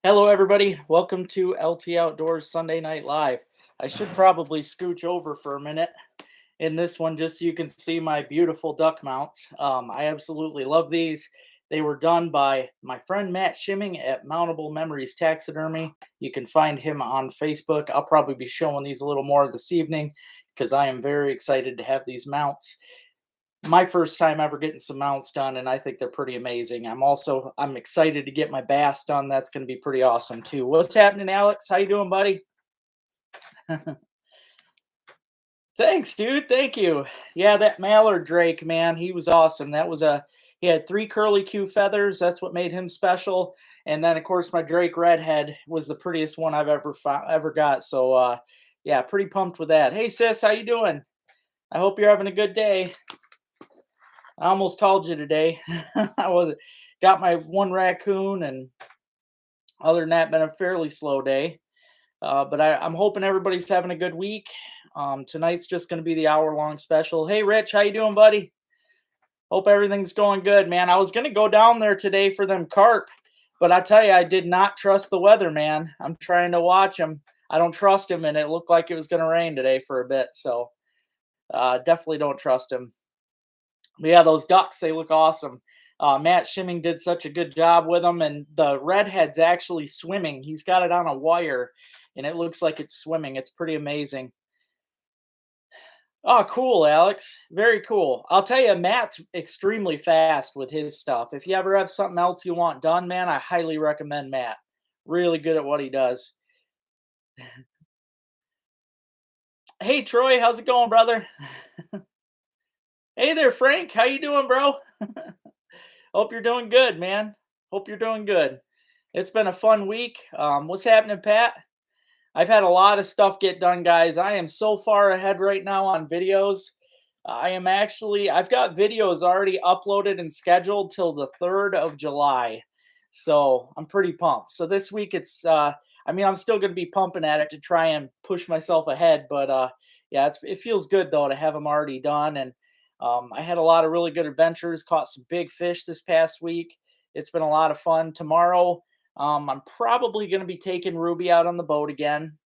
Hello, everybody. Welcome to LT Outdoors Sunday Night Live. I should probably scooch over for a minute in this one just so you can see my beautiful duck mounts. I absolutely love these. They were done by my friend Matt Shimming at Mountable Memories Taxidermy. You can find him on Facebook. I'll probably be showing these a little more this evening because I am very excited to have these mounts. My first time ever getting some mounts done, and I think they're pretty amazing. I'm excited to get my bass done. That's going to be pretty awesome too. What's happening, Alex? How you doing, buddy? Thanks, dude. Thank you. Yeah, that mallard drake, man, he was awesome. He had three curly Q feathers. That's what made him special. And then, of course, my drake redhead was the prettiest one I've ever got. So, yeah, pretty pumped with that. Hey, sis, how you doing? I hope you're having a good day. I almost called you today. I was got my one raccoon, and other than that, been a fairly slow day. But I'm hoping everybody's having a good week. Tonight's just going to be the hour-long special. Hey, Rich, how you doing, buddy? Hope everything's going good, man. I was going to go down there today for them carp, but I tell you, I did not trust the weather, man. I'm trying to watch them. I don't trust him, and it looked like it was going to rain today for a bit, so definitely don't trust him. But yeah, those ducks, they look awesome. Matt Shimming did such a good job with them, and the redhead's actually swimming. He's got it on a wire, and it looks like it's swimming. It's pretty amazing. Oh, cool, Alex. Very cool. I'll tell you, Matt's extremely fast with his stuff. If you ever have something else you want done, man, I highly recommend Matt. Really good at what he does. Hey, Troy, how's it going, brother? Hey there, Frank. How you doing, bro? Hope you're doing good, man. Hope you're doing good. It's been a fun week. What's happening, Pat? I've had a lot of stuff get done, guys. I am so far ahead right now on videos. I've got videos already uploaded and scheduled till the 3rd of July. So I'm pretty pumped. So this week I'm still going to be pumping at it to try and push myself ahead. But yeah, it feels good though to have them already done. And I had a lot of really good adventures, caught some big fish this past week. It's been a lot of fun. Tomorrow, I'm probably going to be taking Ruby out on the boat again.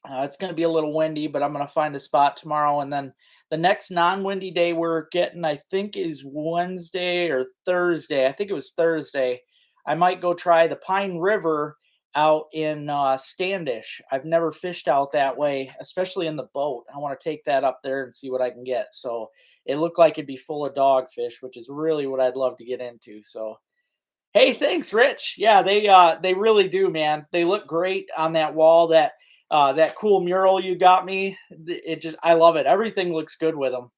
It's going to be a little windy, but I'm going to find a spot tomorrow. And then the next non-windy day we're getting, I think, is Wednesday or Thursday. I think it was Thursday. I might go try the Pine River out in Standish. I've never fished out that way, especially in the boat. I want to take that up there and see what I can get. So it looked like it'd be full of dogfish, which is really what I'd love to get into. So hey, thanks, Rich. Yeah, they really do, man. They look great on that wall. That cool mural you got me. I love it. Everything looks good with them.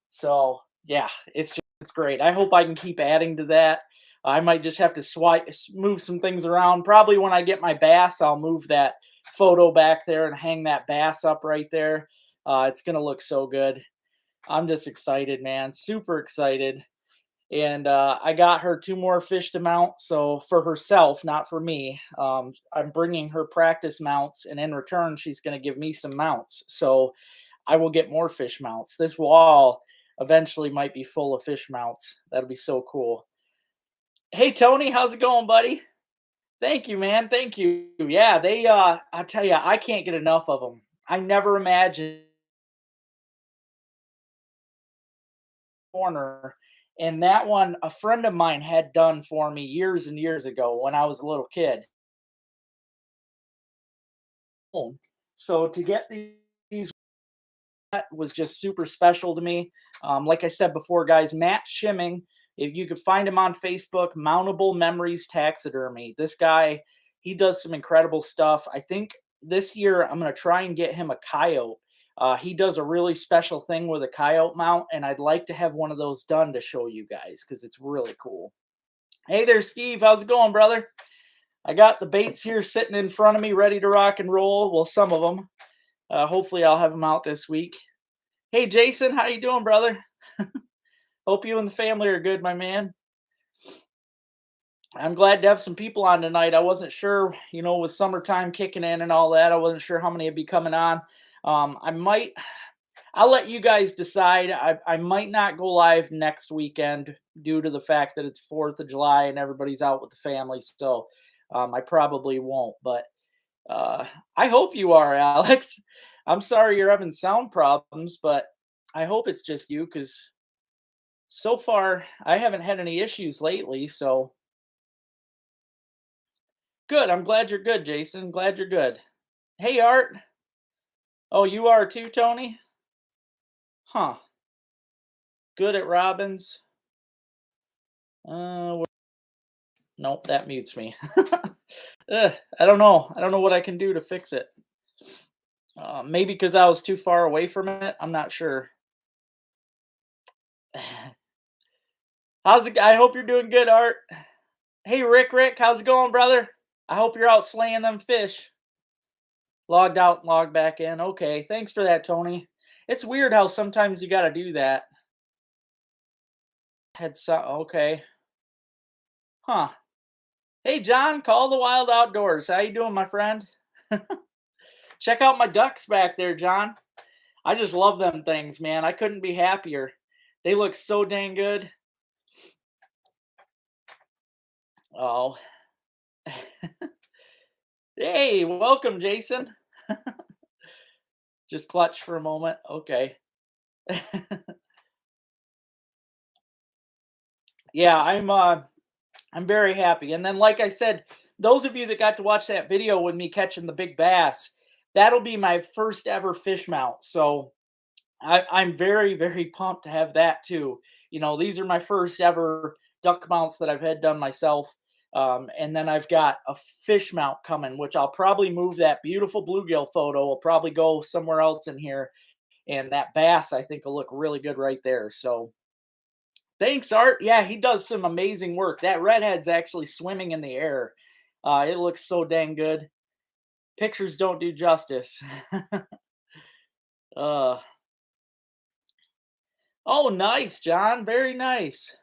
So yeah, it's great. I hope I can keep adding to that. I might just have to move some things around. Probably when I get my bass, I'll move that photo back there and hang that bass up right there. It's gonna look so good. I'm just excited, man. Super excited. And I got her two more fish to mount. So for herself, not for me, I'm bringing her practice mounts, and in return, she's going to give me some mounts. So I will get more fish mounts. This wall eventually might be full of fish mounts. That'll be so cool. Hey Tony, how's it going, buddy? Thank you, man. Thank you. Yeah, I tell you, I can't get enough of them. I never imagined corner. And that one, a friend of mine had done for me years and years ago when I was a little kid. So to get these was just super special to me. Like I said before, guys, Matt Shimming, if you could find him on Facebook, Mountable Memories Taxidermy. This guy, he does some incredible stuff. I think this year I'm going to try and get him a coyote. He does a really special thing with a coyote mount, and I'd like to have one of those done to show you guys because it's really cool. Hey there, Steve. How's it going, brother? I got the baits here sitting in front of me ready to rock and roll. Well, some of them. Hopefully I'll have them out this week. Hey, Jason. How you doing, brother? Hope you and the family are good, my man. I'm glad to have some people on tonight. I wasn't sure, with summertime kicking in and all that, I wasn't sure how many would be coming on. I'll let you guys decide. I might not go live next weekend due to the fact that it's 4th of July and everybody's out with the family. So I probably won't, but I hope you are, Alex. I'm sorry you're having sound problems, but I hope it's just you because so far I haven't had any issues lately. So good. I'm glad you're good, Jason. Glad you're good. Hey, Art. Oh, you are too, Tony? Huh. Good at Robins. Nope, that mutes me. I don't know. I don't know what I can do to fix it. Maybe because I was too far away from it. I'm not sure. How's it? I hope you're doing good, Art. Hey, Rick. Rick, how's it going, brother? I hope you're out slaying them fish. Logged out, logged back in. Okay, thanks for that, Tony. It's weird how sometimes you got to do that. Okay. Huh. Hey, John, call the Wild Outdoors. How you doing, my friend? Check out my ducks back there, John. I just love them things, man. I couldn't be happier. They look so dang good. Oh. Hey, welcome, Jason. Just clutch for a moment. Okay. Yeah, I'm very happy. And then like I said, those of you that got to watch that video with me catching the big bass, that'll be my first ever fish mount. So I'm very, very pumped to have that too. You know, these are my first ever duck mounts that I've had done myself. And then I've got a fish mount coming, which I'll probably move that beautiful bluegill photo. Will probably go somewhere else in here. And that bass, I think, will look really good right there. So thanks, Art. Yeah, he does some amazing work. That redhead's actually swimming in the air. It looks so dang good. Pictures don't do justice. uh, oh, nice, John. Very nice.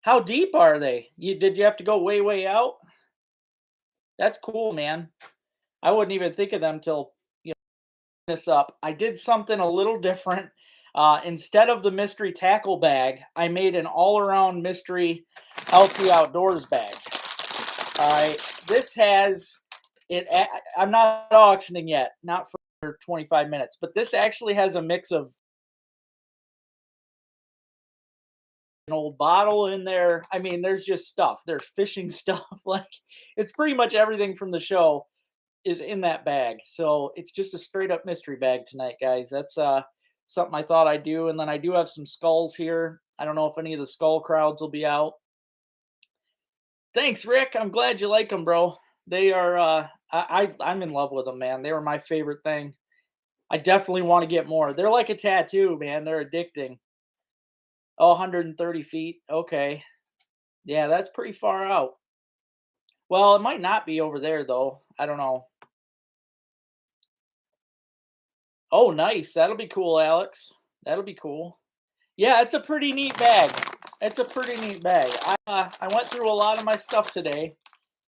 How deep are they? Did you have to go way, way out? That's cool, man. I wouldn't even think of them till you know this up. I did something a little different. Instead of the mystery tackle bag, I made an all-around mystery LT Outdoors bag. All right, this has it. I'm not auctioning yet, not for 25 minutes, but this actually has a mix of an old bottle in there. I mean, there's just stuff. There's fishing stuff. Like it's pretty much everything from the show is in that bag. So it's just a straight up mystery bag tonight, guys. That's something I thought I'd do. And then I do have some skulls here. I don't know if any of the skull crowds will be out. Thanks, Rick. I'm glad you like them, bro. They are I'm in love with them, man. They were my favorite thing. I definitely want to get more. They're like a tattoo, man. They're addicting. Oh, 130 feet. Okay. Yeah, that's pretty far out. Well, it might not be over there though. I don't know. Oh, nice. That'll be cool, Alex. That'll be cool. Yeah, it's a pretty neat bag. It's a pretty neat bag. I went through a lot of my stuff today,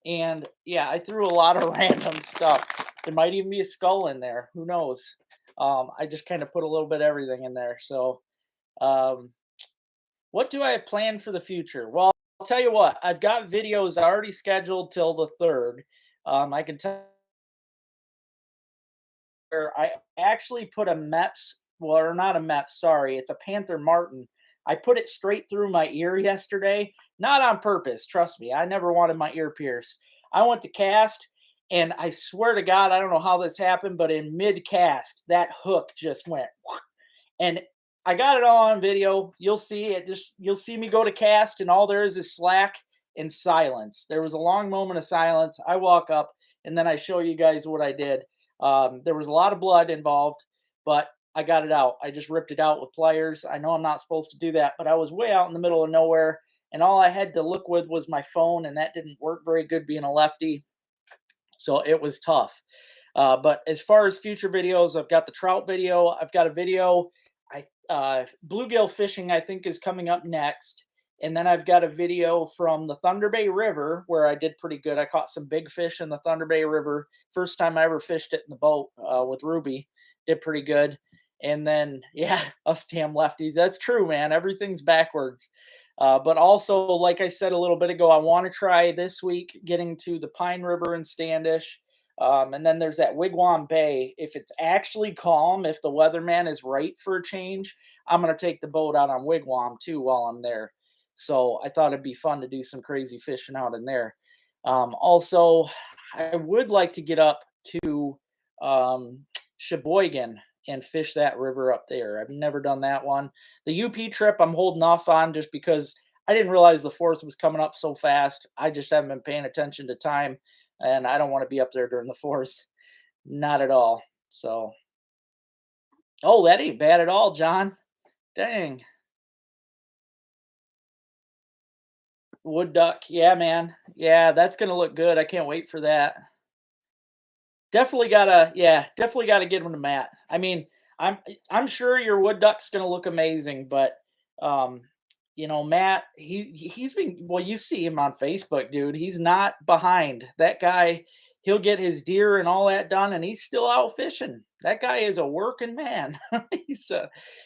and yeah, I threw a lot of random stuff. There might even be a skull in there. Who knows? I just kind of put a little bit of everything in there. So, um, what do I have planned for the future? Well, I'll tell you what. I've got videos already scheduled till the 3rd. I can tell I actually put a MEPS, well, or not a MEPS, sorry, it's a Panther Martin. I put it straight through my ear yesterday, not on purpose. Trust me, I never wanted my ear pierced. I went to cast, and I swear to God, I don't know how this happened, but in mid cast, that hook just went, and I got it all on video. You'll see it. You'll see me go to cast, and all there is slack and silence. There was a long moment of silence. I walk up, and then I show you guys what I did. There was a lot of blood involved, but I got it out. I just ripped it out with pliers. I know I'm not supposed to do that, but I was way out in the middle of nowhere, and all I had to look with was my phone, and that didn't work very good being a lefty. So it was tough. But as far as future videos, I've got the trout video. I've got a video. Bluegill fishing, I think, is coming up next. And then I've got a video from the Thunder Bay River where I did pretty good. I caught some big fish in the Thunder Bay River. First time I ever fished it in the boat with Ruby. Did pretty good. And then, yeah, us damn lefties. That's true, man. Everything's backwards. But also, like I said a little bit ago, I want to try this week getting to the Pine River in Standish. And then there's that Wigwam Bay. If it's actually calm, if the weatherman is right for a change, I'm going to take the boat out on Wigwam too while I'm there. So I thought it'd be fun to do some crazy fishing out in there. Also, I would like to get up to Sheboygan and fish that river up there. I've never done that one. The UP trip I'm holding off on just because I didn't realize the 4th was coming up so fast. I just haven't been paying attention to time, and I don't want to be up there during the 4th. Not at all. So, oh, that ain't bad at all, John. Dang. Wood duck. Yeah, man. Yeah, that's going to look good. I can't wait for that. Definitely gotta get him to Matt. I mean, I'm sure your wood duck's gonna look amazing, but um, Matt, he's been well, you see him on Facebook, dude. He's not behind. That guy, he'll get his deer and all that done, and he's still out fishing. That guy is a working man.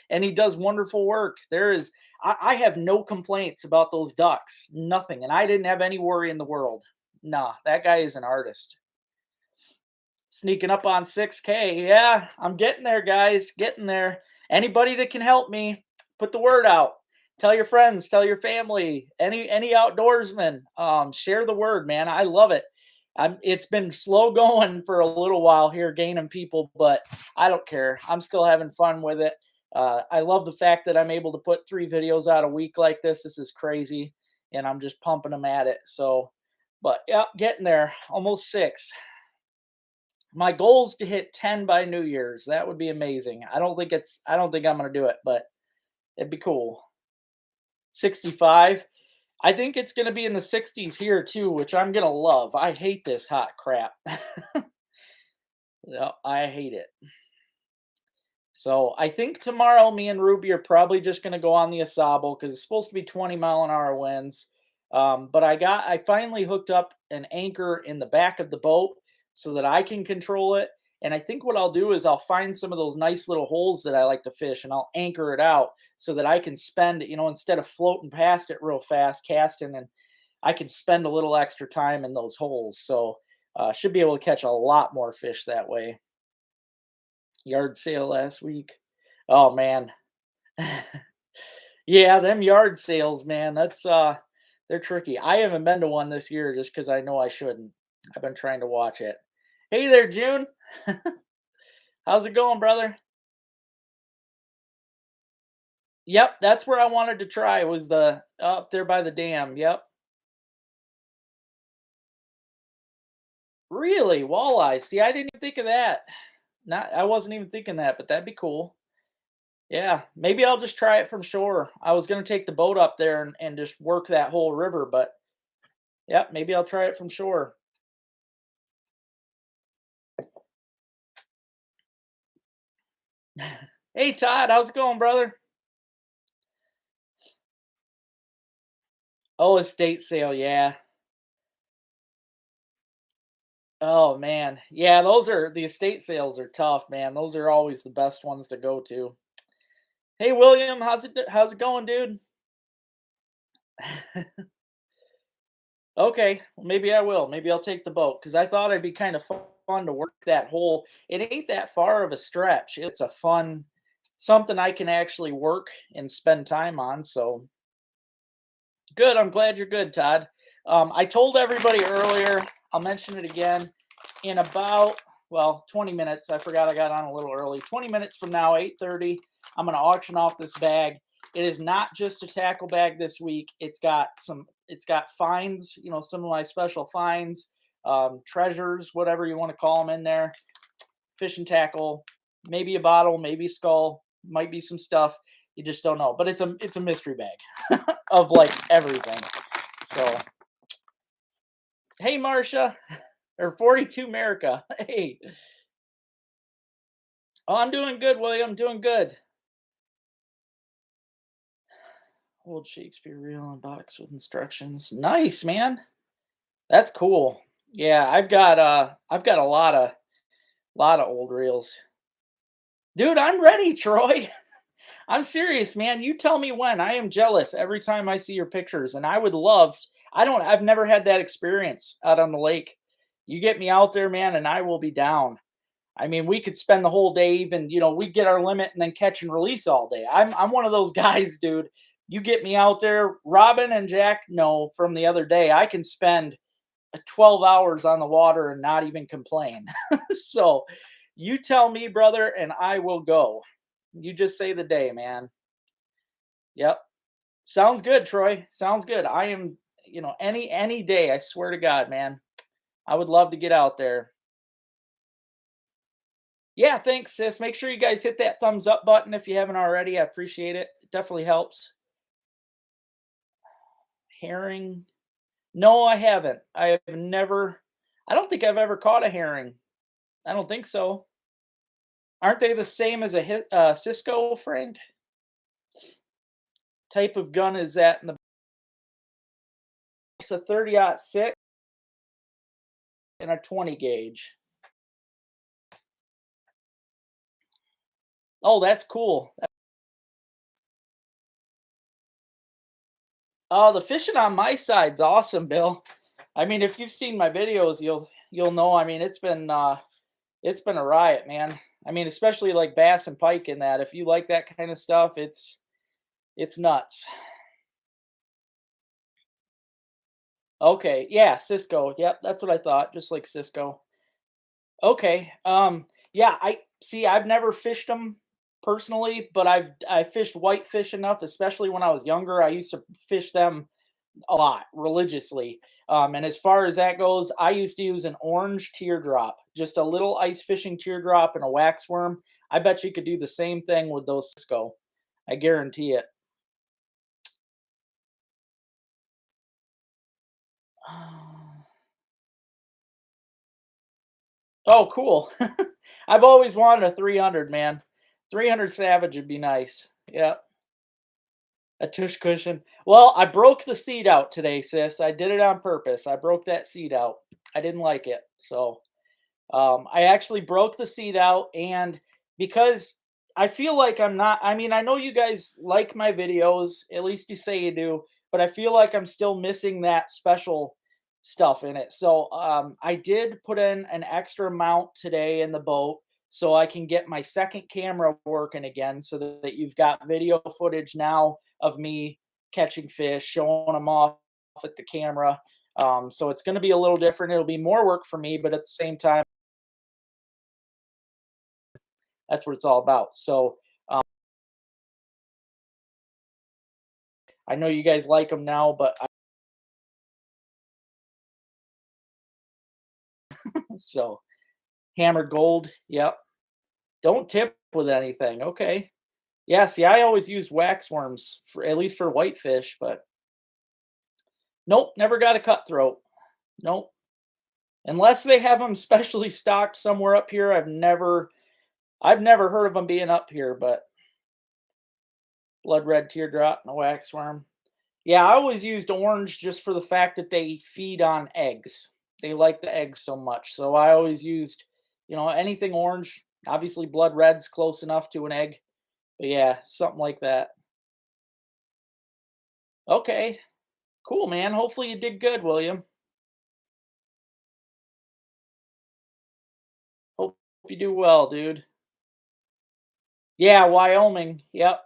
And he does wonderful work. I have no complaints about those ducks. Nothing. And I didn't have any worry in the world. Nah, that guy is an artist. Sneaking up on 6K. Yeah, I'm getting there, guys. Getting there. Anybody that can help me, put the word out. Tell your friends, tell your family, any outdoorsmen. Share the word, man. I love it. It's been slow going for a little while here, gaining people, but I don't care. I'm still having fun with it. I love the fact that I'm able to put 3 videos out a week like this. This is crazy, and I'm just pumping them at it. So, but yeah, getting there. Almost 6. My goal is to hit 10 by New Year's. That would be amazing. I don't think I'm gonna do it, but it'd be cool. 65. I think it's gonna be in the 60s here too, which I'm gonna love. I hate this hot crap. No, I hate it. So I think tomorrow me and Ruby are probably just gonna go on the Asabo because it's supposed to be 20-mile-an-hour winds. But I finally hooked up an anchor in the back of the boat so that I can control it. And I think what I'll do is I'll find some of those nice little holes that I like to fish and I'll anchor it out so that I can spend, instead of floating past it real fast, casting, and I can spend a little extra time in those holes. So should be able to catch a lot more fish that way. Yard sale last week. Oh man. Yeah, them yard sales, man. They're tricky. I haven't been to one this year just because I know I shouldn't. I've been trying to watch it. Hey there, June. How's it going, brother? Yep, that's where I wanted to try was the up there by the dam. Yep. Really? Walleye. See, I didn't even think of that. Not I wasn't even thinking that, but that'd be cool. Yeah, maybe I'll just try it from shore. I was gonna take the boat up there and just work that whole river, but yep, maybe I'll try it from shore. Hey Todd, how's it going, brother? Oh, estate sale, yeah. Oh man. Yeah, those are the estate sales are tough, man. Those are always the best ones to go to. Hey William, how's it going, dude? Okay, well, maybe I will. Maybe I'll take the boat because I thought it'd be kind of fun to work that whole. It ain't that far of a stretch. It's a fun something I can actually work and spend time on. So good. I'm glad you're good, Todd. I told everybody earlier. I'll mention it again in about 20 minutes. I forgot I got on a little early. 20 minutes from now, 8:30. I'm going to auction off this bag. It is not just a tackle bag this week. It's got finds, some of my special finds, treasures, whatever you want to call them in there. Fishing tackle, maybe a bottle, maybe a skull, might be some stuff. You just don't know. But it's a mystery bag of like everything. So hey Marcia or 42 America. Hey. Oh, I'm doing good, William. Doing good. Old Shakespeare reel and box with instructions. Nice, man. That's cool. Yeah, I've got a lot of old reels. Dude, I'm ready, Troy. I'm serious, man. You tell me when. I am jealous every time I see your pictures, and I would love. I've never had that experience out on the lake. You get me out there, man, and I will be down. I mean, we could spend the whole day even, we get our limit and then catch and release all day. I'm one of those guys, dude. You get me out there, Robin and Jack know from the other day, I can spend 12 hours on the water and not even complain. So you tell me, brother, and I will go. You just say the day, man. Yep. Sounds good, Troy. Sounds good. I am, any day, I swear to God, man. I would love to get out there. Yeah, thanks, sis. Make sure you guys hit that thumbs up button if you haven't already. I appreciate it. It definitely helps. Herring. No, I haven't. I have never. I don't think I've ever caught a herring. I don't think so. Aren't they the same as a Cisco, friend? Type of gun is that in the? It's a 30-06 and a 20 gauge. Oh, that's cool. Oh, the fishing on my side's awesome, Bill. I mean, if you've seen my videos, you'll know. I mean, it's been a riot, man. I mean, especially like bass and pike in that. If you like that kind of stuff, it's nuts. Okay, yeah, Cisco. Yep, that's what I thought. Just like Cisco. Okay. Yeah, I see. I've never fished them personally, but I fished whitefish enough, especially when I was younger. I used to fish them a lot religiously. And as far as that goes, I used to use an orange teardrop, just a little ice fishing teardrop and a wax worm. I bet you could do the same thing with those Cisco. I guarantee it. Oh, cool. I've always wanted a 300, man. 300 Savage would be nice. Yeah, a tush cushion. Well, I broke the seat out today, sis. I did it on purpose. I broke that seat out. I didn't like it. So I actually broke the seat out, and because I feel like I'm not, I mean, I know you guys like my videos, at least you say you do, but I feel like I'm still missing that special stuff in it. So I did put in an extra mount today in the boat so I can get my second camera working again so that you've got video footage now of me catching fish, showing them off at the camera. So it's going to be a little different. It'll be more work for me, but at the same time, that's what it's all about. So I know you guys like them now, but so hammered gold. Yep. Don't tip with anything. Okay. Yeah. See, I always use wax worms for at least for whitefish, but nope, never got a cutthroat. Nope. Unless they have them specially stocked somewhere up here. I've never heard of them being up here, but blood red teardrop and a wax worm. Yeah, I always used orange just for the fact that they feed on eggs. They like the eggs so much. So I always used, anything orange. Obviously, blood red's close enough to an egg. But yeah, something like that. Okay, cool, man. Hopefully you did good, William. Hope you do well, dude. Yeah, Wyoming. Yep.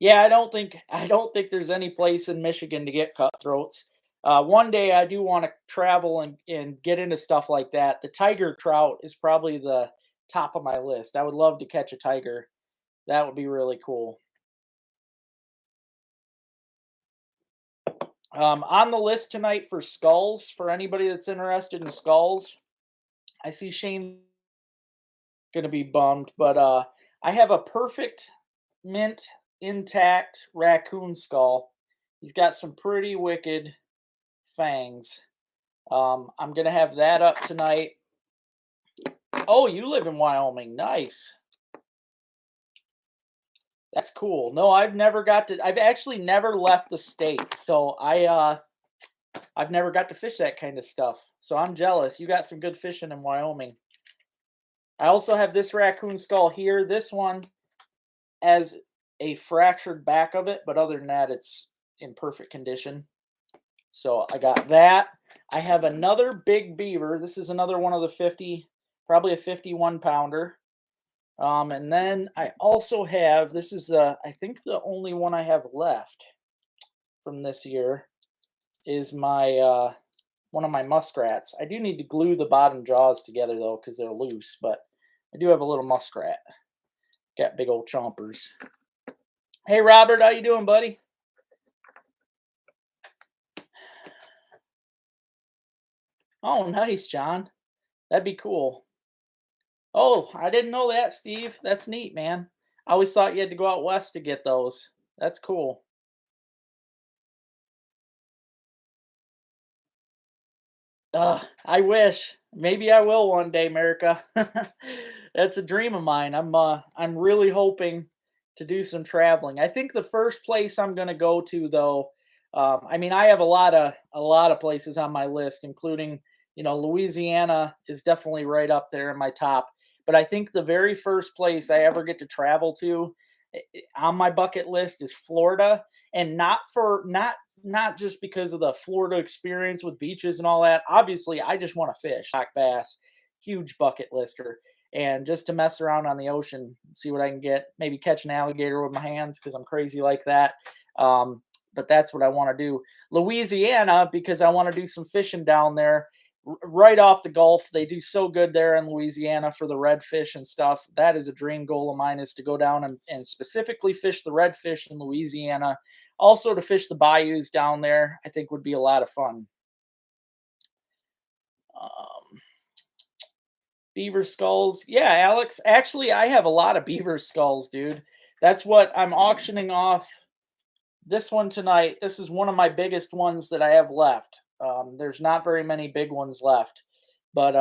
Yeah, I don't think there's any place in Michigan to get cutthroats. One day I do want to travel and get into stuff like that. The tiger trout is probably the top of my list. I would love to catch a tiger. That would be really cool. On the list tonight for skulls, for anybody that's interested in skulls, I see Shane gonna be bummed, but I have a perfect mint intact raccoon skull. He's got some pretty wicked fangs. I'm gonna have that up tonight. Oh, you live in Wyoming. Nice. That's cool. No, I've actually never left the state. So I've never got to fish that kind of stuff. So I'm jealous. You got some good fishing in Wyoming. I also have this raccoon skull here. This one, as a fractured back of it, but other than that, it's in perfect condition. So I got that. I have another big beaver. This is another one of the 50, probably a 51 pounder. And then I also have, this is I think the only one I have left from this year is my, one of my muskrats. I do need to glue the bottom jaws together though, because they're loose, but I do have a little muskrat. Got big old chompers. Hey Robert, how you doing, buddy? Oh, nice, John. That'd be cool. Oh, I didn't know that, Steve. That's neat, man. I always thought you had to go out west to get those. That's cool. I wish. Maybe I will one day, America. That's a dream of mine. I'm really hoping to do some traveling. I think the first place I'm going to go to though, I mean I have a lot of places on my list including, Louisiana is definitely right up there in my top, but I think the very first place I ever get to travel to on my bucket list is Florida, and not just because of the Florida experience with beaches and all that. Obviously, I just want to fish, black bass, huge bucket lister, and just to mess around on the ocean, see what I can get. Maybe catch an alligator with my hands because I'm crazy like that. But that's what I want to do. Louisiana because I want to do some fishing down there. Right off the Gulf, they do so good there in Louisiana for the redfish and stuff. That is a dream goal of mine is to go down and specifically fish the redfish in Louisiana, also to fish the bayous down there. I think would be a lot of fun. Um, Beaver skulls. Yeah, Alex. Actually, I have a lot of beaver skulls, dude. That's what I'm auctioning off this one tonight. This is one of my biggest ones that I have left. There's not very many big ones left, but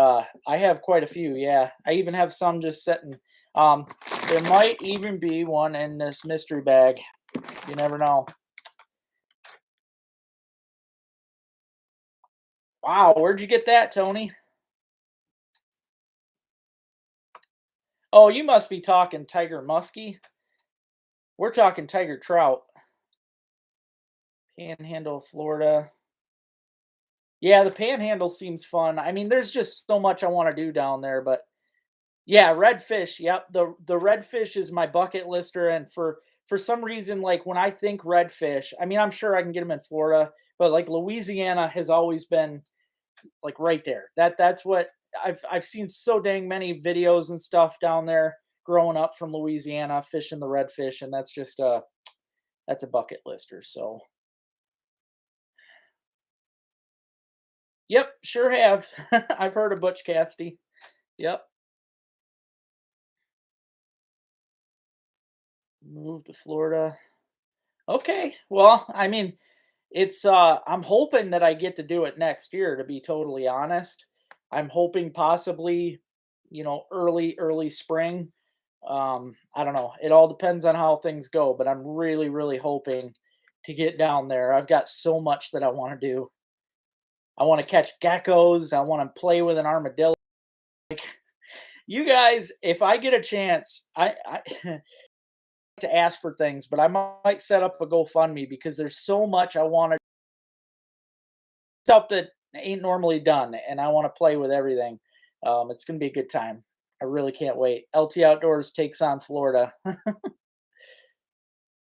I have quite a few. Yeah, I even have some just sitting. Um, there might even be one in this mystery bag. You never know. Wow, where'd you get that, Tony? Oh, you must be talking tiger muskie. We're talking tiger trout. Panhandle, Florida. Yeah, the Panhandle seems fun. I mean, there's just so much I want to do down there, but yeah, redfish. Yep, the redfish is my bucket lister, and for some reason, like when I think redfish, I mean, I'm sure I can get them in Florida, but like Louisiana has always been like right there. That's what I've seen so dang many videos and stuff down there growing up from Louisiana fishing the redfish, and that's just that's a bucket lister. So yep, sure have. I've heard of Butch Cassidy. Yep, moved to Florida. Okay, well, I mean, it's I'm hoping that I get to do it next year, to be totally honest. I'm hoping possibly, early spring. I don't know. It all depends on how things go, but I'm really, really hoping to get down there. I've got so much that I want to do. I want to catch geckos. I want to play with an armadillo. Like, you guys, if I get a chance, I to ask for things, but I might set up a GoFundMe because there's so much I want to stuff that ain't normally done, and I want to play with everything. It's gonna be a good time. I really can't wait. LT Outdoors takes on Florida.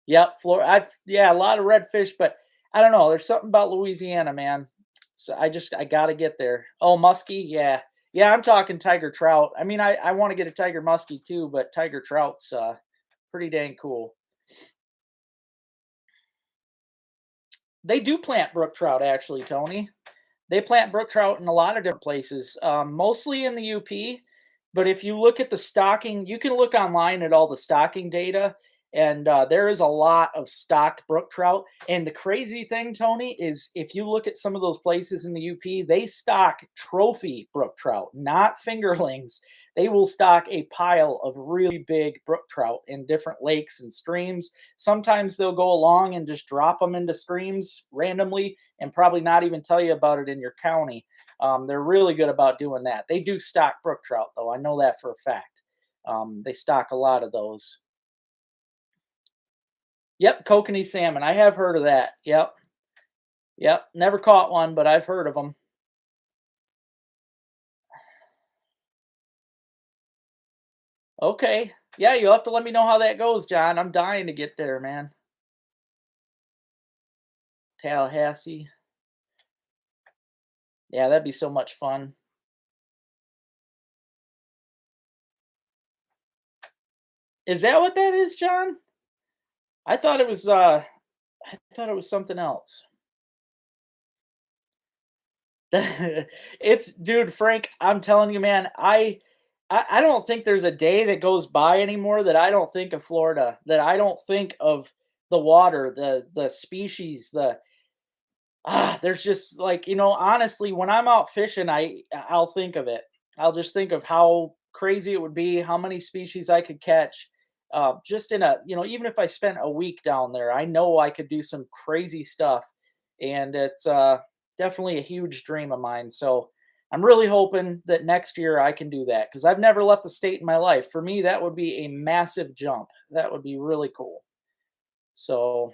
Yep, Florida. Yeah, a lot of redfish, but I don't know. There's something about Louisiana, man. So I gotta get there. Oh, muskie, yeah, yeah. I'm talking tiger trout. I mean, I want to get a tiger muskie too, but tiger trout's pretty dang cool. They do plant brook trout, actually, Tony. They plant brook trout in a lot of different places, mostly in the UP. But if you look at the stocking, you can look online at all the stocking data, and there is a lot of stocked brook trout. And the crazy thing, Tony, is if you look at some of those places in the UP, they stock trophy brook trout, not fingerlings. They will stock a pile of really big brook trout in different lakes and streams. Sometimes they'll go along and just drop them into streams randomly and probably not even tell you about it in your county. They're really good about doing that. They do stock brook trout, though. I know that for a fact. They stock a lot of those. Yep, kokanee salmon. I have heard of that. Yep. Yep. Never caught one, but I've heard of them. Okay. Yeah, you'll have to let me know how that goes, John. I'm dying to get there, man. Tallahassee. Yeah, that'd be so much fun. Is that what that is, John? I thought it was I thought it was something else. It's dude, Frank, I'm telling you, man, I don't think there's a day that goes by anymore that I don't think of Florida, that I don't think of the water, the species, there's just like, honestly, when I'm out fishing, I'll think of it. I'll just think of how crazy it would be, how many species I could catch. Just in even if I spent a week down there, I know I could do some crazy stuff. And it's definitely a huge dream of mine. So I'm really hoping that next year I can do that because I've never left the state in my life. For me, that would be a massive jump. That would be really cool. So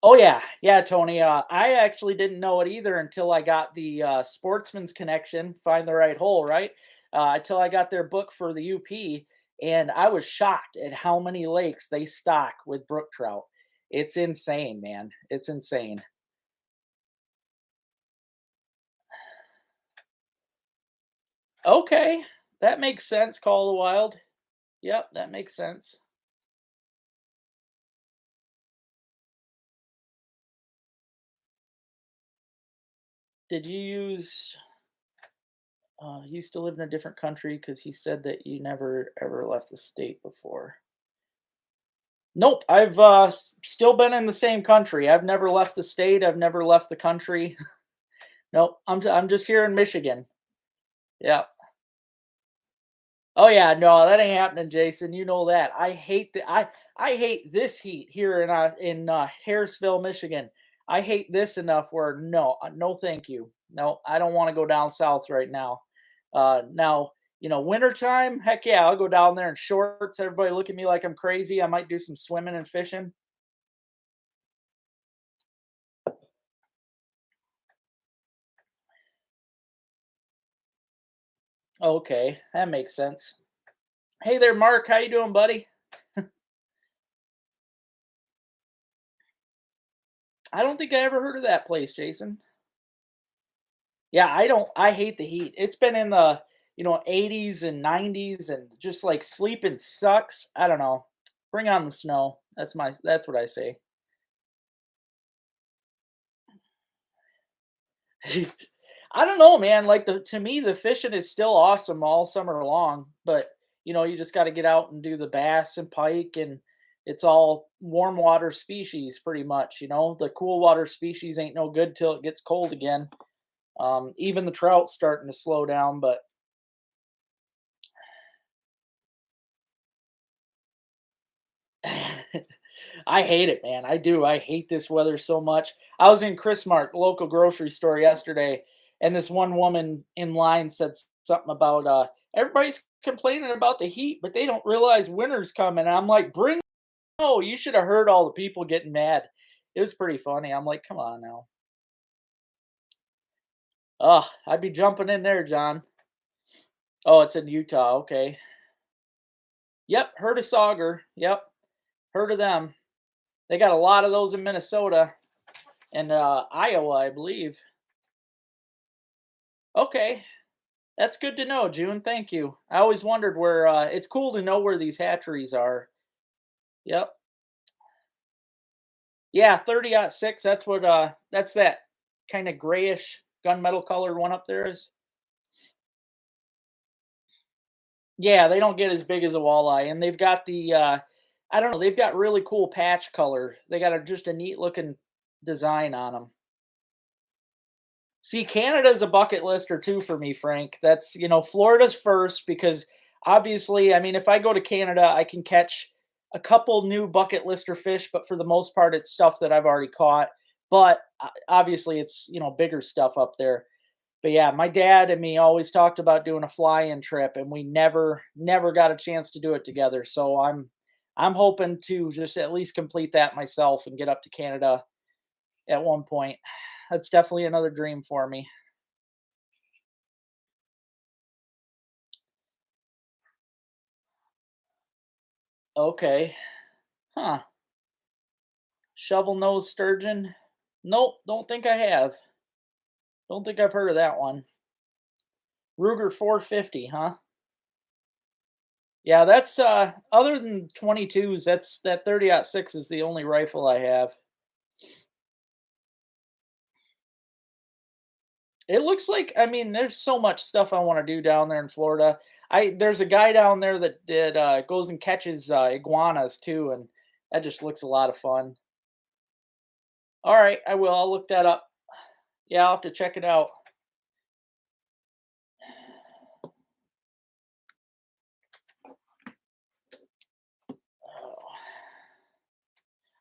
oh yeah, yeah, Tony. I actually didn't know it either until I got the Sportsman's Connection, Find the Right Hole, right? Until I got their book for the UP, and I was shocked at how many lakes they stock with brook trout. It's insane, man. It's insane. Okay, that makes sense. Call of the Wild. Yep, that makes sense. Did you use? You used to live in a different country because he said that you never ever left the state before. Nope, I've, still been in the same country. I've never left the state, I've never left the country. Nope, I'm just here in Michigan. Yeah. Oh, yeah, no, that ain't happening, Jason, you know that. I hate this heat here in Harrisville, Michigan. I hate this enough where no, no thank you. No, I don't wanna go down south right now. Now, wintertime, heck yeah, I'll go down there in shorts, everybody look at me like I'm crazy, I might do some swimming and fishing. Okay, that makes sense. Hey there, Mark. How you doing, buddy? I don't think I ever heard of that place, Jason. Yeah, I don't. I hate the heat. It's been in the 80s and 90s, and just like sleeping sucks. I don't know. Bring on the snow. That's what I say. I don't know, man. Like to me, the fishing is still awesome all summer long, but you just got to get out and do the bass and pike, and it's all warm water species pretty much. The cool water species ain't no good till it gets cold again. Even the trout's starting to slow down, but I hate it, man. I do. I hate this weather so much. I was in Chrismart, local grocery store yesterday, and this one woman in line said something about everybody's complaining about the heat, but they don't realize winter's coming. And I'm like, bring no, you should have heard all the people getting mad. It was pretty funny. I'm like, come on now. Oh, I'd be jumping in there, John. Oh, it's in Utah. Okay. Yep, heard of Sauger. Yep, heard of them. They got a lot of those in Minnesota and Iowa, I believe. Okay, that's good to know, June. Thank you. I always wondered where. It's cool to know where these hatcheries are. Yep. Yeah, 30-06. That's what. That's that kind of grayish gunmetal colored one up there is. Yeah, they don't get as big as a walleye, and they've got the. I don't know. They've got really cool patch color. They got just a neat looking design on them. See, Canada's a bucket lister too for me, Frank. That's, Florida's first because obviously, I mean, if I go to Canada, I can catch a couple new bucket lister fish, but for the most part, it's stuff that I've already caught. But obviously, it's, bigger stuff up there. But yeah, my dad and me always talked about doing a fly-in trip, and we never got a chance to do it together. So I'm hoping to just at least complete that myself and get up to Canada at one point. That's definitely another dream for me. Okay. Huh. Shovel nose sturgeon? Nope, don't think I have. Don't think I've heard of that one. Ruger 450, huh? Yeah, that's other than 22s, that's that 30-06 is the only rifle I have. It looks like, I mean, there's so much stuff I want to do down there in Florida. There's a guy down there that goes and catches iguanas too, and that just looks a lot of fun. All right, I will. I'll look that up. Yeah, I'll have to check it out.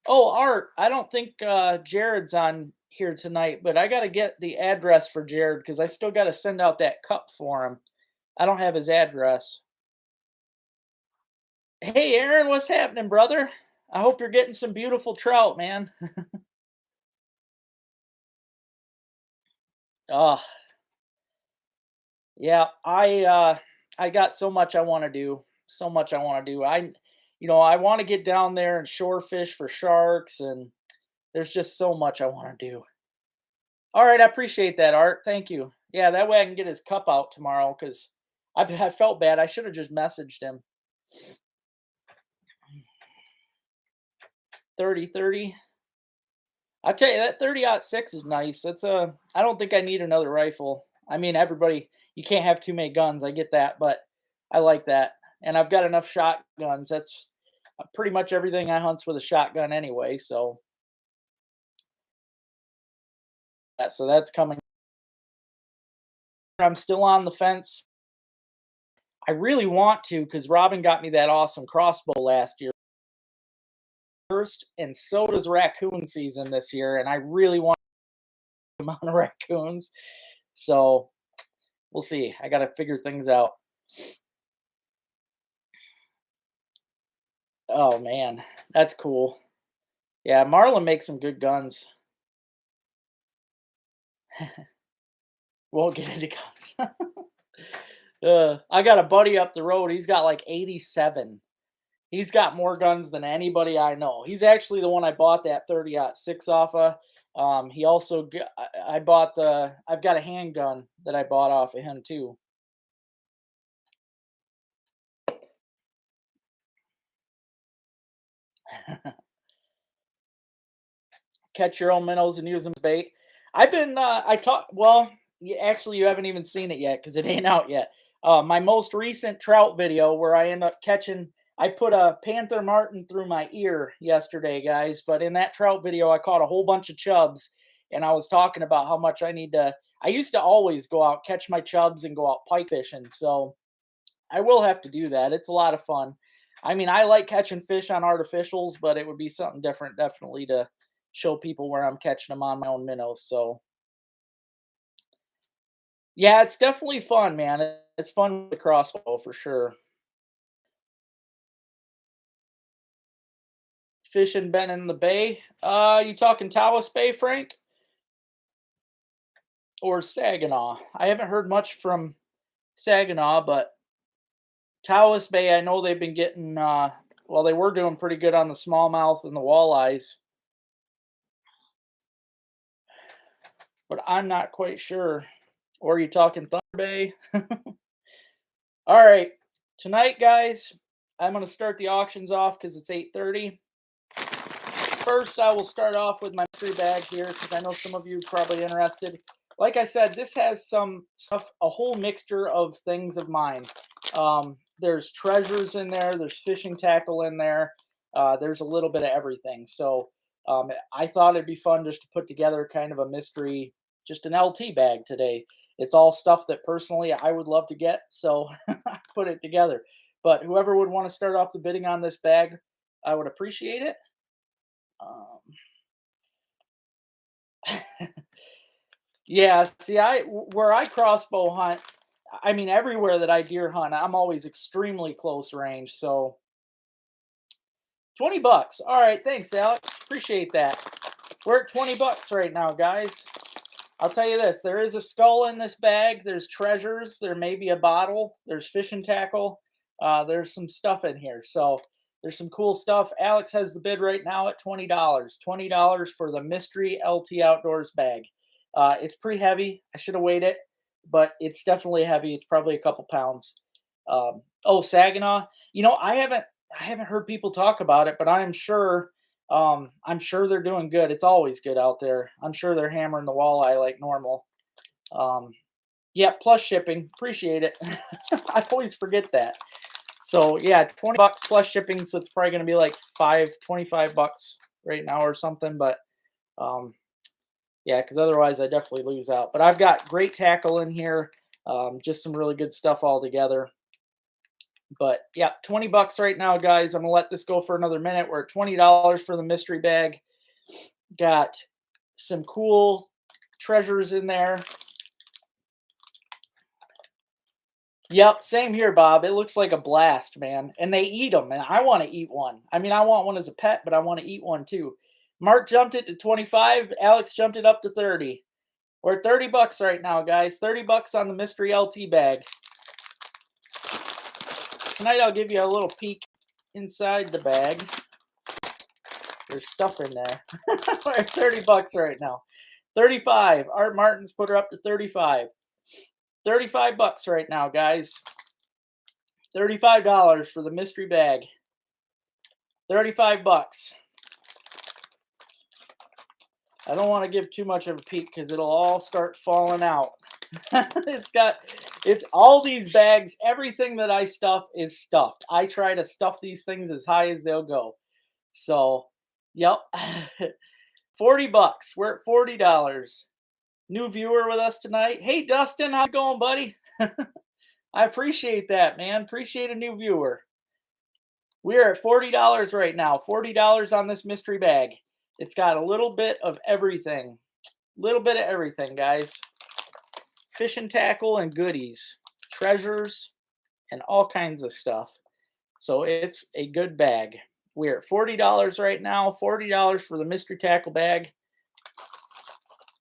Oh, Art, I don't think Jared's on here tonight, but I got to get the address for Jared because I still got to send out that cup for him. I don't have his address. Hey, Aaron, what's happening, brother? I hope you're getting some beautiful trout, man. Oh, yeah, I got so much I want to do. So much I want to do. I want to get down there and shore fish for sharks, and there's just so much I want to do. All right, I appreciate that, Art. Thank you. Yeah, that way I can get his cup out tomorrow because I felt bad. I should have just messaged him. 30-30. I tell you, that 30-06 is nice. I don't think I need another rifle. I mean, everybody, you can't have too many guns. I get that, but I like that. And I've got enough shotguns. That's pretty much everything I hunts with a shotgun anyway. So, yeah, so that's coming. I'm still on the fence. I really want to because Robin got me that awesome crossbow last year first, and so does raccoon season this year. And I really want a amount of raccoons. So we'll see. I got to figure things out. Oh man, that's cool. Yeah, Marlin makes some good guns. Won't get into guns. I got a buddy up the road. He's got like 87. He's got more guns than anybody I know. He's actually the one I bought that 30-06 off of. He also I bought I've got a handgun that I bought off of him too. Catch your own minnows and use them as bait. I've been I taught well, actually you haven't even seen it yet because it ain't out yet. My most recent trout video where I end up catching I put a panther martin through my ear yesterday, guys, but in that trout video I caught a whole bunch of chubs and I was talking about how much I used to always go out catch my chubs and go out pike fishing. So I will have to do that. It's a lot of fun. I mean, I like catching fish on artificials, but it would be something different, definitely, to show people where I'm catching them on my own minnows. So, yeah, it's definitely fun, man. It's fun with the crossbow for sure. Fishing been in the bay. You talking Tawas Bay, Frank, or Saginaw? I haven't heard much from Saginaw, but Tawas Bay, I know they've been getting. Well, they were doing pretty good on the smallmouth and the walleyes, but I'm not quite sure. Or are you talking Thunder Bay? All right. Tonight, guys, I'm going to start the auctions off because it's 8:30. First, I will start off with my mystery bag here because I know some of you are probably interested. Like I said, this has some stuff, a whole mixture of things of mine. There's treasures in there. There's fishing tackle in there. There's a little bit of everything. So I thought it'd be fun just to put together kind of a mystery, just an LT bag today. It's all stuff that personally I would love to get, so I put it together. But whoever would want to start off the bidding on this bag, I would appreciate it. Um, Yeah, see, where I crossbow hunt, I mean, everywhere that I deer hunt, I'm always extremely close range. So 20 bucks. All right, thanks, Alex. Appreciate that. We're at 20 bucks right now, guys. I'll tell you this, there is a skull in this bag. There's treasures. There may be a bottle. There's fishing tackle. There's some stuff in here. So there's some cool stuff. Alex has the bid right now at $20. $20 for the mystery LT Outdoors bag. It's pretty heavy. I should have weighed it, but it's definitely heavy. It's probably a couple pounds. Oh, Saginaw. I haven't heard people talk about it, but I'm sure they're doing good. It's always good out there. I'm sure they're hammering the walleye like normal. Um, yeah, plus shipping. Appreciate it. I always forget that. So yeah, 20 bucks plus shipping. So it's probably going to be like 25 bucks right now or something. But um, yeah, because otherwise I definitely lose out. But I've got great tackle in here. Just some really good stuff all together. But yeah, 20 bucks right now, guys. I'm gonna let this go for another minute. We're at $20 for the mystery bag. Got some cool treasures in there. Yep, same here, Bob. It looks like a blast, man. And they eat them, and I want to eat one. I mean, I want one as a pet, but I want to eat one too. Mark jumped it to 25. Alex jumped it up to 30. We're at 30 bucks right now, guys. 30 bucks on the mystery LT bag. Tonight I'll give you a little peek inside the bag. There's stuff in there. We're at 30 bucks right now. 35. Art Martin's put her up to 35. 35 bucks right now, guys. $35 for the mystery bag. 35 bucks. I don't want to give too much of a peek because it'll all start falling out. It's all these bags. Everything that I stuff is stuffed. I try to stuff these things as high as they'll go. So, yep. 40 bucks. We're at $40. New viewer with us tonight. Hey, Dustin, how's it going, buddy? I appreciate that, man. Appreciate a new viewer. We're at $40 right now. $40 on this mystery bag. It's got a little bit of everything. Little bit of everything, guys. Fishing tackle and goodies. Treasures and all kinds of stuff. So it's a good bag. We're at $40 right now. $40 for the mystery tackle bag.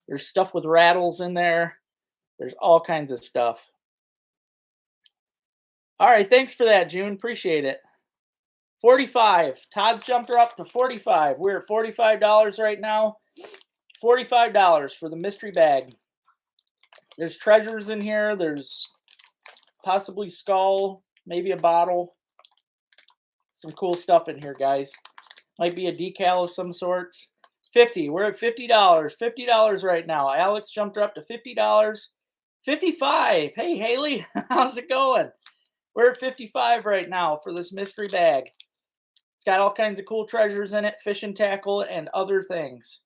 There's stuff with rattles in there. There's all kinds of stuff. All right, thanks for that, June. Appreciate it. 45. Todd's jumped her up to 45. We're at $45 right now. $45 for the mystery bag. There's treasures in here. There's possibly skull, maybe a bottle. Some cool stuff in here, guys. Might be a decal of some sorts. 50. We're at $50. $50 right now. Alex jumped her up to $50. 55. Hey, Haley, how's it going? We're at 55 right now for this mystery bag. It's got all kinds of cool treasures in it, fishing tackle and other things.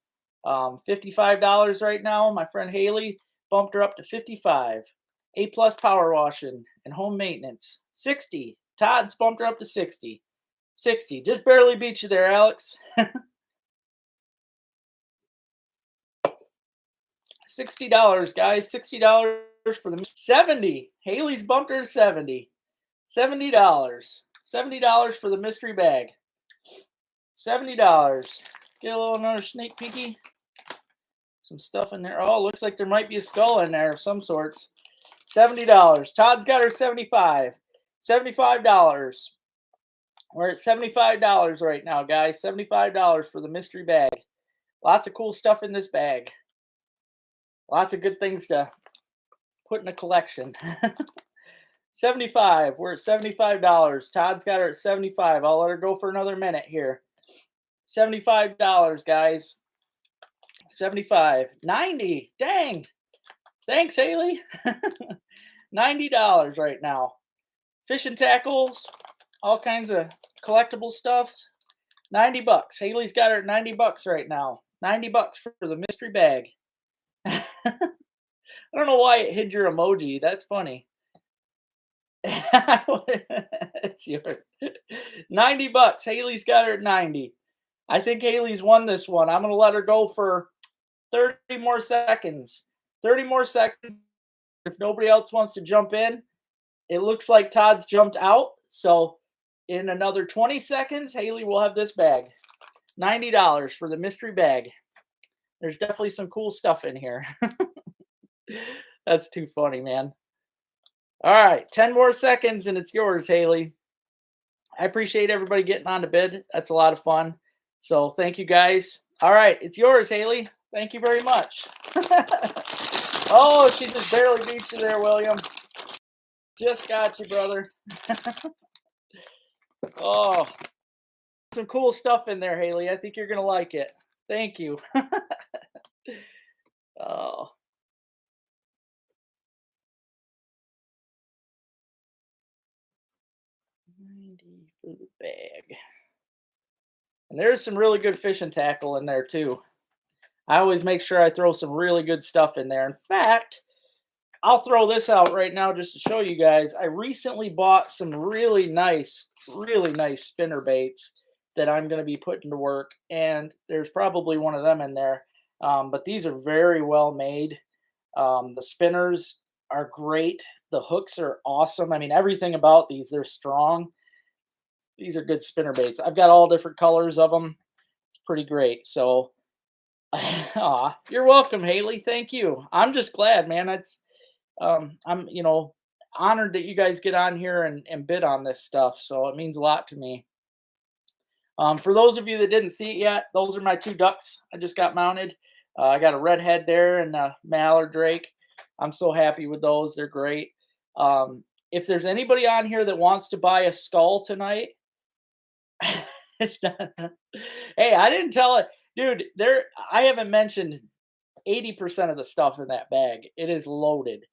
$55 right now. My friend Haley bumped her up to 55. A+ power washing and home maintenance. 60. Todd's bumped her up to 60. 60. Just barely beat you there, Alex. $60, guys. $60 for the 70. Haley's bumped her to 70. $70. $70 for the mystery bag. $70. Get a little another sneak peeky. Some stuff in there. Oh, looks like there might be a skull in there of some sorts. $70. Todd's got her 75. $75. We're at $75 right now, guys. $75 for the mystery bag. Lots of cool stuff in this bag. Lots of good things to put in a collection. 75. We're at $75. Todd's got her at 75. I'll let her go for another minute here. $75, guys. 75. 90. Dang. Thanks, Haley. $90 right now. Fishing tackles, all kinds of collectible stuffs. 90 bucks. Haley's got her at 90 bucks right now. 90 bucks for the mystery bag. I don't know why it hid your emoji. That's funny. It's yours. 90 bucks. Haley's got her at 90. I think Haley's won this one. I'm going to let her go for 30 more seconds. 30 more seconds. If nobody else wants to jump in, it looks like Todd's jumped out. So in another 20 seconds, Haley will have this bag. $90 for the mystery bag. There's definitely some cool stuff in here. That's too funny, man. All right, 10 more seconds and it's yours, Haley. I appreciate everybody getting on to bid. That's a lot of fun. So thank you guys. All right, it's yours, Haley. Thank you very much. Oh, she just barely beat you there, William. Just got you, brother. Oh, some cool stuff in there, Haley. I think you're going to like it. Thank you. Oh, 90 for the bag. And there's some really good fishing tackle in there, too. I always make sure I throw some really good stuff in there. In fact, I'll throw this out right now just to show you guys. I recently bought some really nice spinner baits that I'm going to be putting to work. And there's probably one of them in there. But these are very well made. The spinners are great. The hooks are awesome. I mean, everything about these, they're strong. These are good spinner baits. I've got all different colors of them. It's pretty great. So, aw, you're welcome, Haley. Thank you. I'm just glad, man. I'm, honored that you guys get on here and bid on this stuff. So it means a lot to me. For those of you that didn't see it yet, those are my two ducks I just got mounted. I got a redhead there and a mallard drake. I'm so happy with those. They're great. If there's anybody on here that wants to buy a skull tonight, it's not. Hey, I didn't tell it, dude. I haven't mentioned 80% of the stuff in that bag. It is loaded.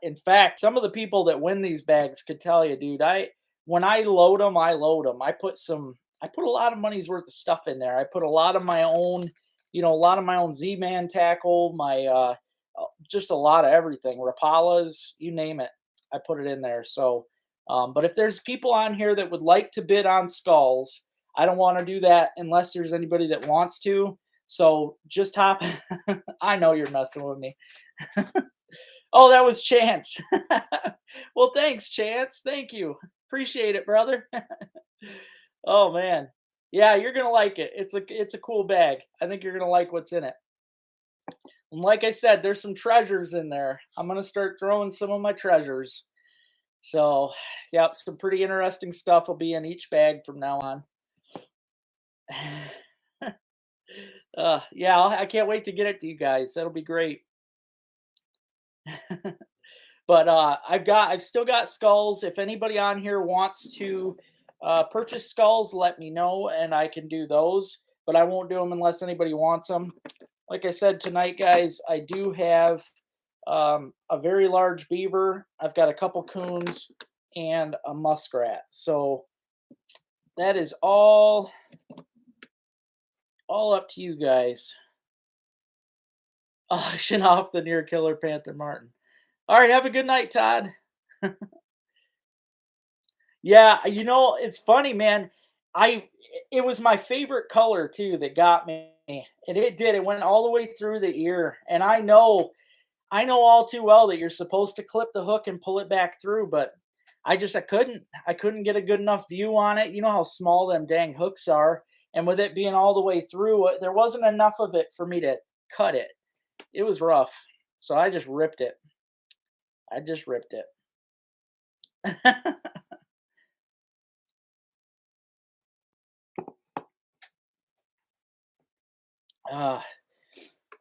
In fact, some of the people that win these bags could tell you, dude. When I load them, I load them. I put a lot of money's worth of stuff in there. I put a lot of my own, Z-Man tackle, just a lot of everything, Rapalas, you name it. I put it in there. So, but if there's people on here that would like to bid on skulls, I don't want to do that unless there's anybody that wants to. So just hop. I know you're messing with me. Oh, that was Chance. Well, thanks, Chance. Thank you. Appreciate it, brother. Oh man. Yeah, you're gonna like it. It's a cool bag. I think you're gonna like what's in it. And like I said, there's some treasures in there. I'm gonna start throwing some of my treasures. So, yep, some pretty interesting stuff will be in each bag from now on. Yeah, I can't wait to get it to you guys. That'll be great. But I've still got skulls. If anybody on here wants to purchase skulls, let me know and I can do those. But I won't do them unless anybody wants them. Like I said tonight, guys, I do have a very large beaver. I've got a couple coons and a muskrat. So that is all up to you guys. Auction off the near killer Panther Martin. All right, have a good night, Todd. Yeah, it's funny, man. I It was my favorite color too that got me. And it did. It went all the way through the ear. And I know all too well that you're supposed to clip the hook and pull it back through, but I couldn't get a good enough view on it. You know how small them dang hooks are, and with it being all the way through, there wasn't enough of it for me to cut it. It was rough. So I just ripped it. I just ripped it. uh,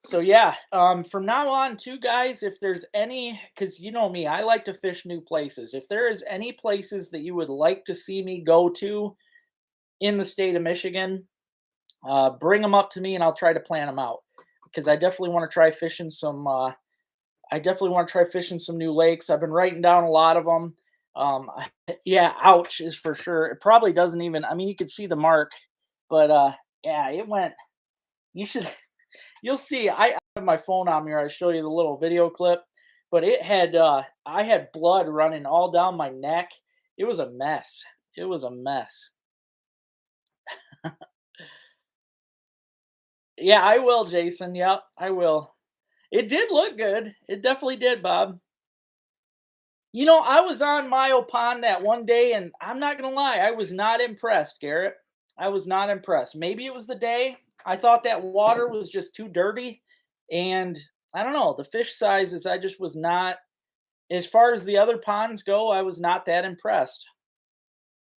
so yeah, from now on too, guys, if there's any, because you know me, I like to fish new places. If there is any places that you would like to see me go to in the state of Michigan, bring them up to me and I'll try to plan them out. Because I definitely want to try fishing some. I definitely want to try fishing some new lakes. I've been writing down a lot of them. Yeah, ouch is for sure. It probably doesn't even. I mean, you could see the mark, but yeah, it went. You should. You'll see. I have my phone on me. Or I show you the little video clip, but it had. I had blood running all down my neck. It was a mess. It was a mess. Yeah, I will, Jason. Yep, I will. It did look good. It definitely did, Bob. I was on Mile Pond that one day, and I'm not gonna lie, I was not impressed, Garrett. I was not impressed. Maybe it was the day. I thought that water was just too dirty, and I don't know, the fish sizes, I just was not as far as the other ponds go, I was not that impressed.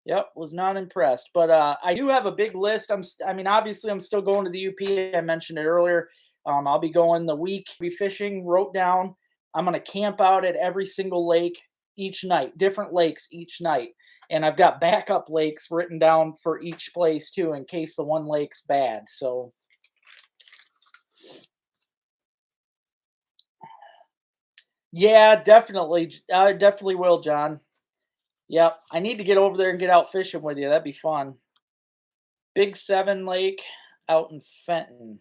Yep, was not impressed. But I do have a big list. I mean, obviously, I'm still going to the UP. I mentioned it earlier. I'll be going the week. Be fishing. Wrote down. I'm going to camp out at every single lake each night. Different lakes each night. And I've got backup lakes written down for each place too, in case the one lake's bad. So yeah, definitely. I definitely will, John. Yep. I need to get over there and get out fishing with you. That'd be fun. Big Seven Lake out in Fenton.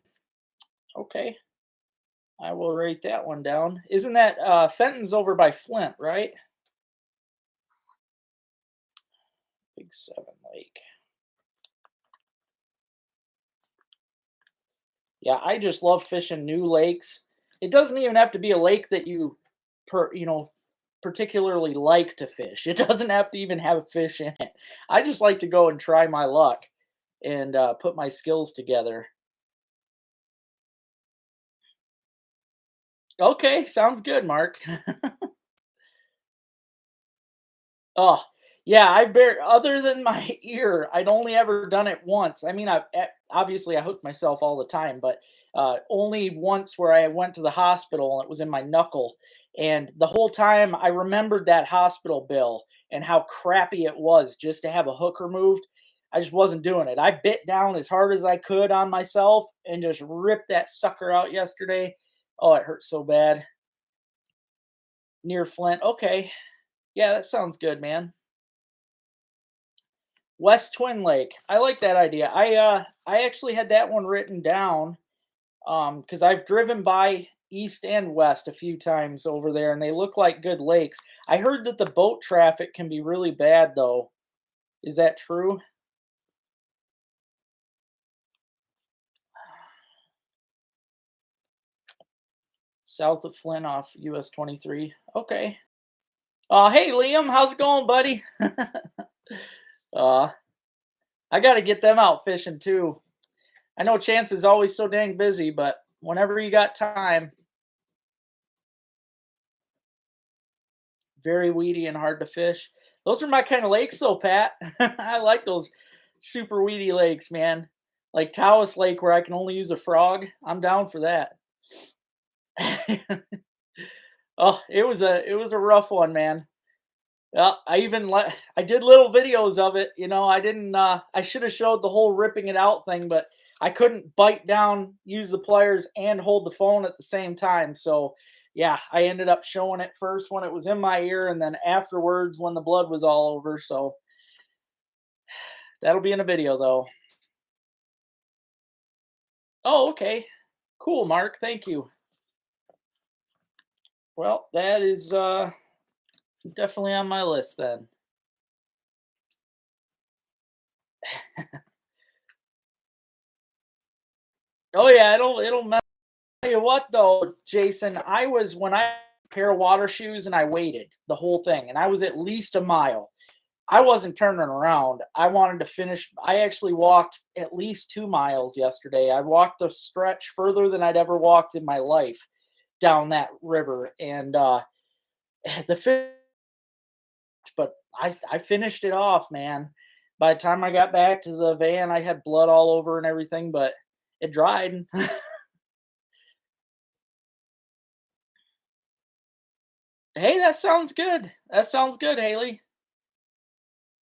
Okay. I will write that one down. Isn't that Fenton's over by Flint, right? Big Seven Lake. Yeah, I just love fishing new lakes. It doesn't even have to be a lake that you particularly like to fish. It doesn't have to even have a fish in it. I just like to go and try my luck and put my skills together. Okay, sounds good, Mark. Oh, yeah, I bear other than my ear, I'd only ever done it once. I mean, obviously I hook myself all the time, but only once where I went to the hospital and it was in my knuckle. And the whole time I remembered that hospital bill and how crappy it was just to have a hook removed. I just wasn't doing it. I bit down as hard as I could on myself and just ripped that sucker out yesterday. Oh, it hurt so bad. Near Flint. Okay. Yeah, that sounds good, man. West Twin Lake. I like that idea. I actually had that one written down cuz I've driven by east and west a few times over there and they look like good lakes. I heard that the boat traffic can be really bad though. Is that true? South of Flint off US 23. Okay. Hey Liam, how's it going, buddy? uh I got to get them out fishing too. I know Chance is always so dang busy, but whenever you got time, very weedy and hard to fish. Those are my kind of lakes, though, Pat. I like those super weedy lakes, man. Like Taos Lake, where I can only use a frog. I'm down for that. Oh, it was a rough one, man. Yeah, I did little videos of it. I didn't. I should have showed the whole ripping it out thing, but I couldn't bite down, use the pliers, and hold the phone at the same time. So yeah, I ended up showing it first when it was in my ear, and then afterwards when the blood was all over. So that'll be in a video though. Oh, okay, cool, Mark. Thank you. Well, that is definitely on my list then. Oh yeah, it'll tell you what though, Jason, I was when I had a pair of water shoes and I waited the whole thing, and I was at least a mile. I wasn't turning around. I wanted to finish. I actually walked at least 2 miles yesterday. I walked the stretch further than I'd ever walked in my life down that river, and the fish. But I finished it off, man. By the time I got back to the van, I had blood all over and everything, but it dried. Hey, that sounds good. That sounds good, Haley.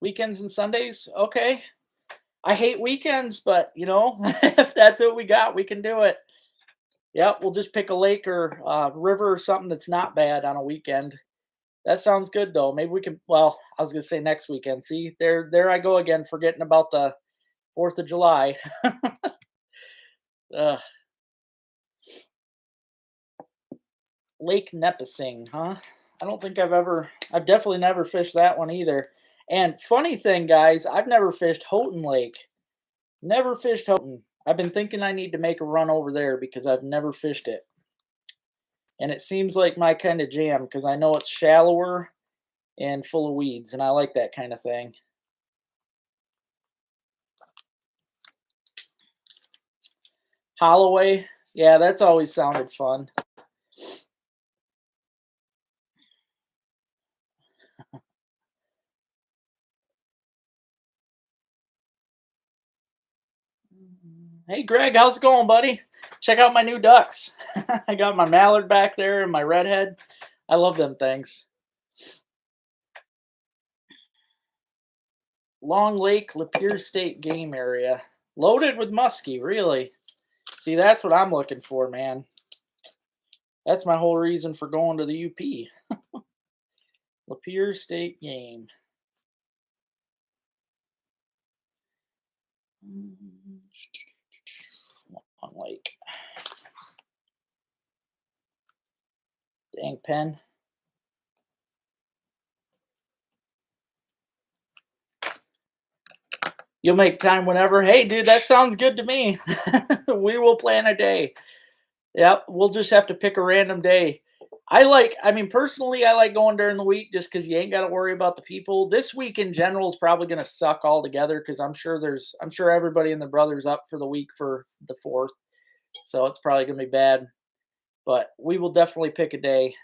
Weekends and Sundays, okay. I hate weekends, but if that's what we got, we can do it. Yep, we'll just pick a lake or river or something that's not bad on a weekend. That sounds good though. Maybe we can. Well, I was gonna say next weekend. See, there I go again, forgetting about the 4th of July. Ugh. Lake Nepessing, huh? I don't think I've definitely never fished that one either. And funny thing, guys, I've never fished Houghton Lake. Never fished Houghton. I've been thinking I need to make a run over there because I've never fished it. And it seems like my kind of jam because I know it's shallower and full of weeds, and I like that kind of thing. Holloway, yeah, that's always sounded fun. Hey, Greg, how's it going, buddy? Check out my new ducks. I got my mallard back there and my redhead. I love them things. Long Lake, Lapeer State Game Area. Loaded with muskie, really. See, that's what I'm looking for, man. That's my whole reason for going to the UP. Lapeer State Game. Long Lake. Dang pen. You'll make time whenever. Hey, dude, that sounds good to me. We will plan a day. Yep, we'll just have to pick a random day. I mean, personally, I like going during the week just because you ain't got to worry about the people. This week in general is probably going to suck altogether because I'm sure everybody and their brother's up for the week for the 4th. So it's probably going to be bad. But we will definitely pick a day.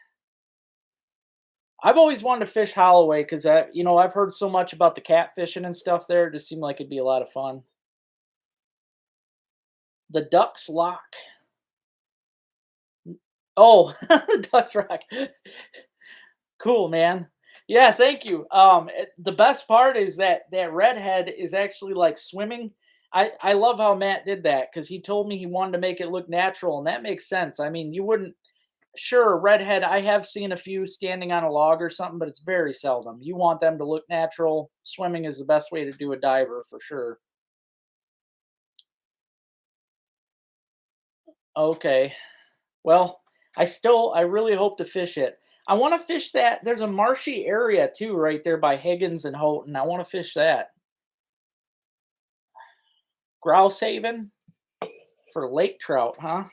I've always wanted to fish Holloway because I've heard so much about the catfishing and stuff there. It just seemed like it'd be a lot of fun. The Ducks Lock. Oh, Ducks Rock. Cool, man. Yeah, thank you. The best part is that redhead is actually like swimming. I love how Matt did that because he told me he wanted to make it look natural, and that makes sense. I mean, you wouldn't. Sure, redhead. I have seen a few standing on a log or something, but it's very seldom. You want them to look natural. Swimming is the best way to do a diver for sure. Okay. Well, I really hope to fish it. I want to fish that. There's a marshy area too, right there by Higgins and Houghton. I want to fish that. Grouse Haven for lake trout, huh?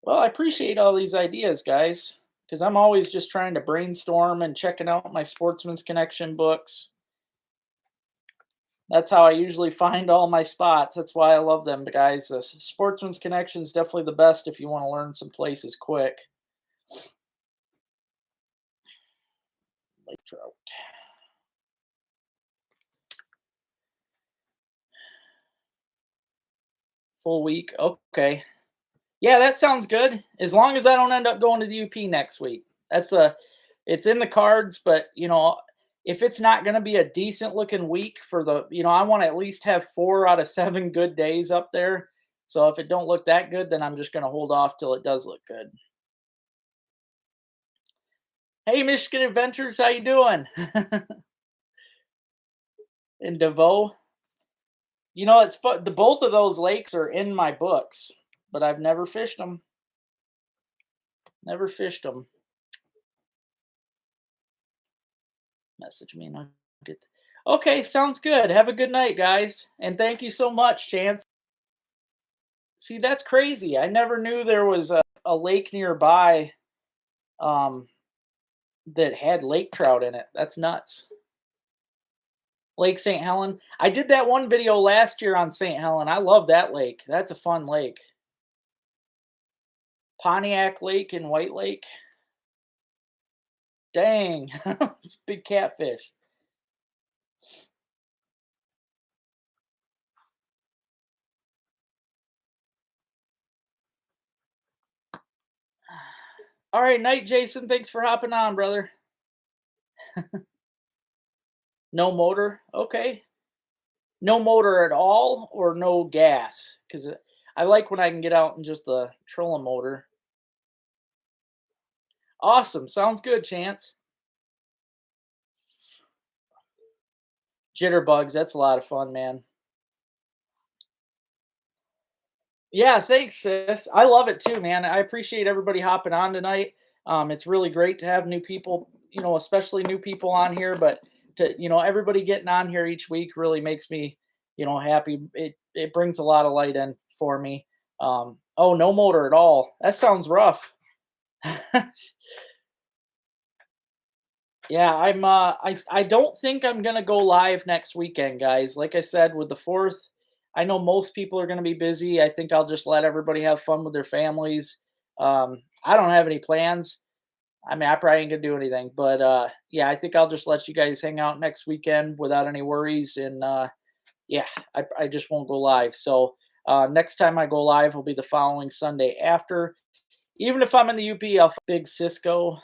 Well, I appreciate all these ideas, guys, because I'm always just trying to brainstorm and checking out my Sportsman's Connection books. That's how I usually find all my spots. That's why I love them, guys. Sportsman's Connection is definitely the best if you want to learn some places quick. Lake trout. Full week. Okay. Yeah, that sounds good. As long as I don't end up going to the UP next week. It's in the cards, but if it's not going to be a decent looking week for I want to at least have 4 out of 7 good days up there. So if it don't look that good, then I'm just going to hold off till it does look good. Hey, Michigan Adventures, how you doing? In DeVoe. It's fun. The both of those lakes are in my books, but I've never fished them. Never fished them. Message me and I'll get. Okay, sounds good. Have a good night, guys, and thank you so much, Chance. See, that's crazy. I never knew there was a lake nearby um, that had lake trout in it. That's nuts. Lake St. Helen. I did that one video last year on St. Helen. I love that lake. That's a fun lake. Pontiac Lake and White Lake. Dang, it's a big catfish. All right, night, Jason. Thanks for hopping on, brother. No motor. Okay. No motor at all, or no gas? Because I like when I can get out in just the trolling motor. Awesome. Sounds good, Chance. Jitterbugs. That's a lot of fun, man. Yeah, thanks, sis. I love it too, man. I appreciate everybody hopping on tonight. It's really great to have new people, especially new people on here. But everybody getting on here each week really makes me, happy. It brings a lot of light in for me. Oh, no motor at all. That sounds rough. Yeah, I don't think I'm gonna go live next weekend, guys. Like I said, with the 4th, I know most people are gonna be busy. I think I'll just let everybody have fun with their families. I don't have any plans. I mean, I probably ain't gonna do anything, but yeah, I think I'll just let you guys hang out next weekend without any worries. And yeah, I just won't go live. So next time I go live will be the following Sunday after. Even if I'm in the UP, I'll big Cisco.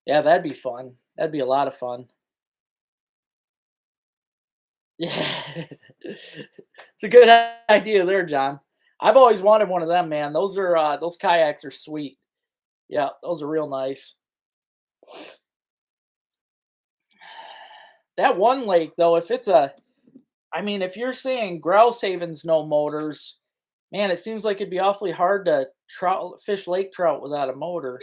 Yeah, that'd be fun. That'd be a lot of fun. Yeah. It's a good idea there, John. I've always wanted one of them, man. Those kayaks are sweet. Yeah, those are real nice. That one lake though, if it's a I mean, if you're saying grouse havens no motors, man, it seems like it'd be awfully hard to trout fish lake trout without a motor.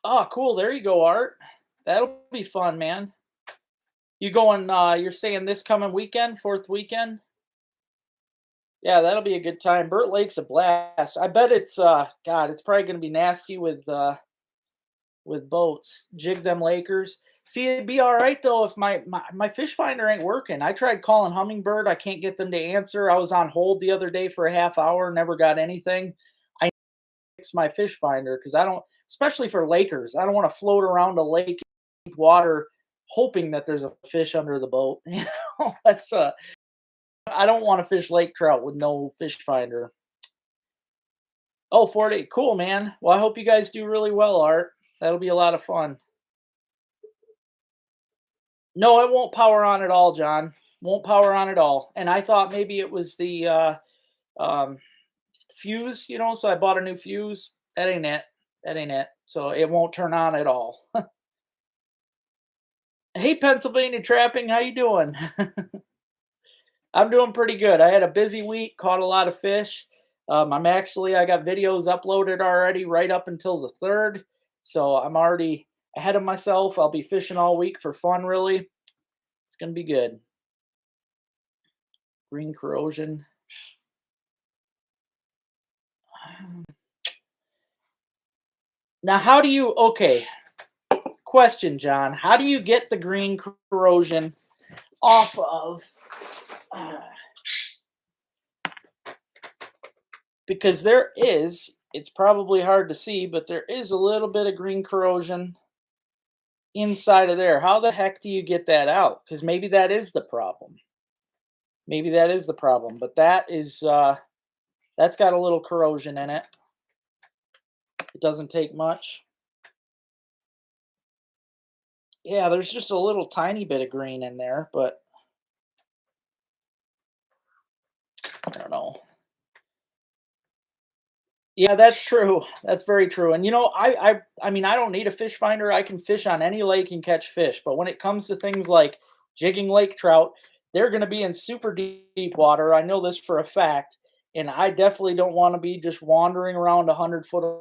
Oh, cool. There you go, Art. That'll be fun, man. You going you're saying this coming weekend, 4th weekend? Yeah, that'll be a good time. Burt Lake's a blast. I bet it's God, it's probably gonna be nasty with boats. Jig them Lakers. See, it'd be all right though if my fish finder ain't working. I tried calling Hummingbird. I can't get them to answer. I was on hold the other day for a half hour, never got anything. I fix my fish finder because I don't, especially for Lakers, I don't want to float around a lake in deep water hoping that there's a fish under the boat. That's I don't want to fish lake trout with no fish finder. Oh, 40. Cool, man. Well, I hope you guys do really well, Art. That'll be a lot of fun. No, it won't power on at all, John. Won't power on at all. And I thought maybe it was the um, fuse, so I bought a new fuse. That ain't it. That ain't it. So it won't turn on at all. Hey, Pennsylvania Trapping, how you doing? I'm doing pretty good. I had a busy week, caught a lot of fish. I got videos uploaded already right up until the 3rd. So I'm already ahead of myself. I'll be fishing all week for fun, really. It's going to be good. Green corrosion. Now, how do you, okay, question, John. How do you get the green corrosion off of, uh, because it's probably hard to see, but there is a little bit of green corrosion inside of there. How the heck do you get that out? Because maybe that is the problem. Maybe that is the problem, but that's got a little corrosion in it. It doesn't take much. Yeah, there's just a little tiny bit of green in there, but I don't know. Yeah, that's true. That's very true. And I mean, I don't need a fish finder. I can fish on any lake and catch fish. But when it comes to things like jigging lake trout, they're going to be in super deep water. I know this for a fact. And I definitely don't want to be just wandering around 100 foot of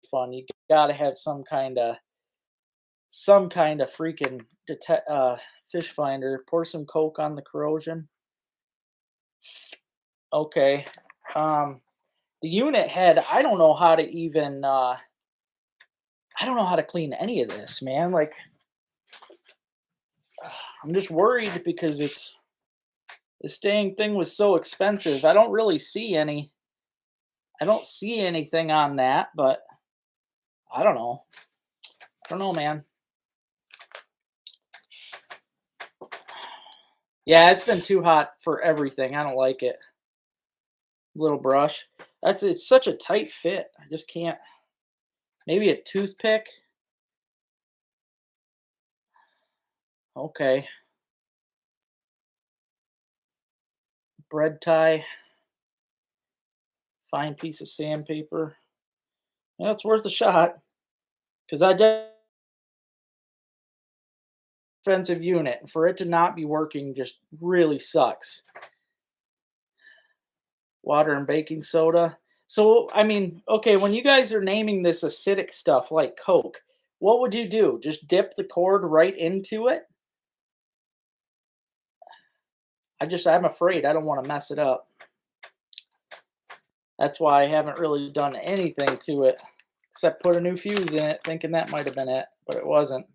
fun. You got to have some kind of freaking fish finder. Pour some Coke on the corrosion. Okay. Um, the unit head, I don't know how to even I don't know how to clean any of this, man. Like I'm just worried because this dang thing was so expensive. I don't see anything on that, but I don't know. I don't know, man. Yeah, it's been too hot for everything. I don't like it. Little brush. It's such a tight fit. I just can't. Maybe a toothpick. Okay. Bread tie. Fine piece of sandpaper. Yeah, it's worth a shot because I did expensive unit. And for it to not be working just really sucks. Water and baking soda. So, I mean, okay, when you guys are naming this acidic stuff like Coke, what would you do? Just dip the cord right into it? I'm afraid I don't want to mess it up. That's why I haven't really done anything to it except put a new fuse in it, thinking that might have been it, but it wasn't.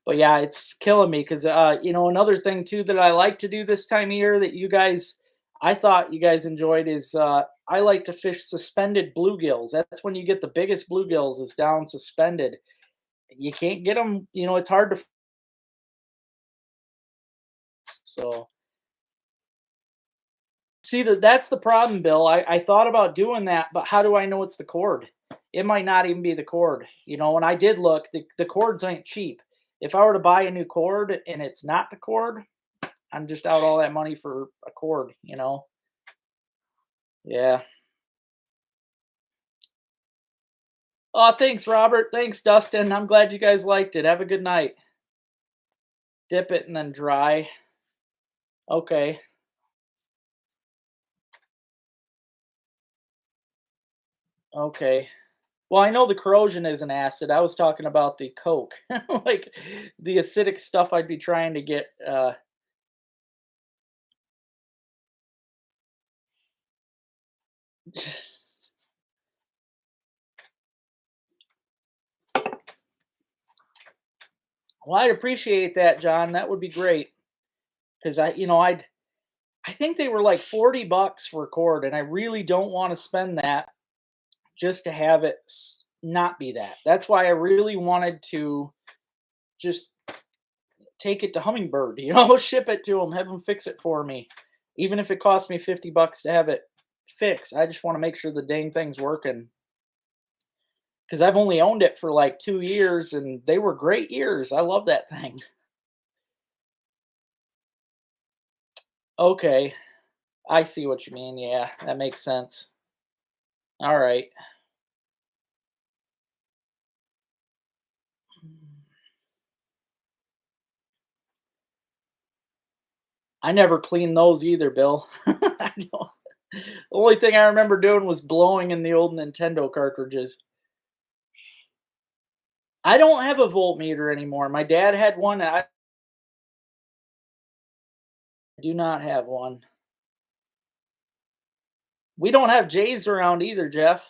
But yeah, it's killing me because another thing too that I like to do this time of year that I thought you guys enjoyed is I like to fish suspended bluegills. That's when you get the biggest bluegills is down suspended. You can't get them, it's hard to. So see that's the problem, Bill. I thought about doing that, but how do I know it's the cord? It might not even be the cord. When I did look, the cords ain't cheap. If I were to buy a new cord and it's not the cord, I'm just out all that money for a cord. Yeah. Oh, thanks, Robert. Thanks, Dustin. I'm glad you guys liked it. Have a good night. Dip it and then dry. Okay. Okay. Well, I know the corrosion is an acid. I was talking about the Coke, like the acidic stuff I'd be trying to get. Well, I'd appreciate that, John. That would be great because I think they were like $40 for a cord, and I really don't want to spend that just to have it not be that. That's why I really wanted to just take it to Hummingbird, ship it to them, have them fix it for me. Even if it costs me $50 to have it fixed, I just want to make sure the dang thing's working. Because I've only owned it for like 2 years and they were great years. I love that thing. Okay. I see what you mean. Yeah, that makes sense. All right. I never cleaned those either, Bill. I don't. The only thing I remember doing was blowing in the old Nintendo cartridges. I don't have a voltmeter anymore. My dad had one. I do not have one. We don't have Jays around either, Jeff.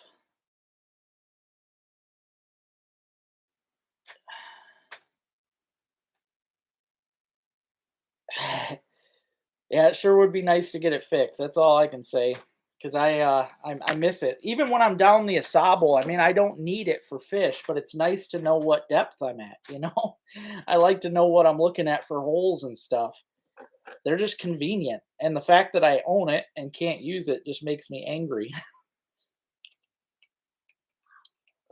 Yeah, it sure would be nice to get it fixed. That's all I can say. Because I miss it. Even when I'm down the Asable, I mean, I don't need it for fish, but it's nice to know what depth I'm at. I like to know what I'm looking at for holes and stuff. They're just convenient. And the fact that I own it and can't use it just makes me angry.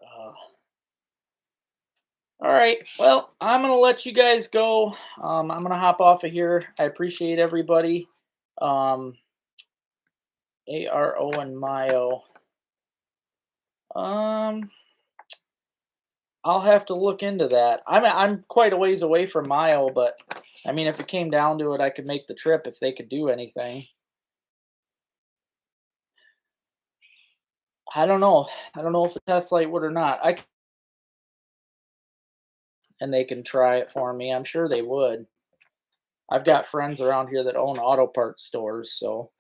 uh, all right. Well, I'm going to let you guys go. I'm going to hop off of here. I appreciate everybody. Um, ARO and Mayo. I'll have to look into that. I'm quite a ways away from Mayo, but I mean, if it came down to it, I could make the trip if they could do anything. I don't know. I don't know if the test light would or not. And they can try it for me. I'm sure they would. I've got friends around here that own auto parts stores, so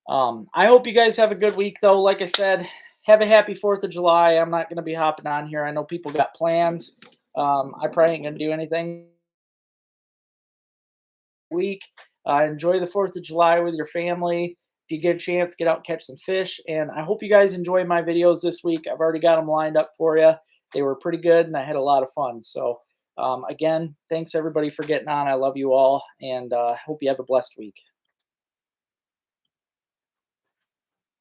I hope you guys have a good week though. Like I said, have a happy 4th of July. I'm not going to be hopping on here. I know people got plans. I probably ain't going to do anything week. Enjoy the 4th of July with your family. If you get a chance, get out and catch some fish. And I hope you guys enjoy my videos this week. I've already got them lined up for you. They were pretty good, and I had a lot of fun. So, again, thanks everybody for getting on. I love you all, and hope you have a blessed week.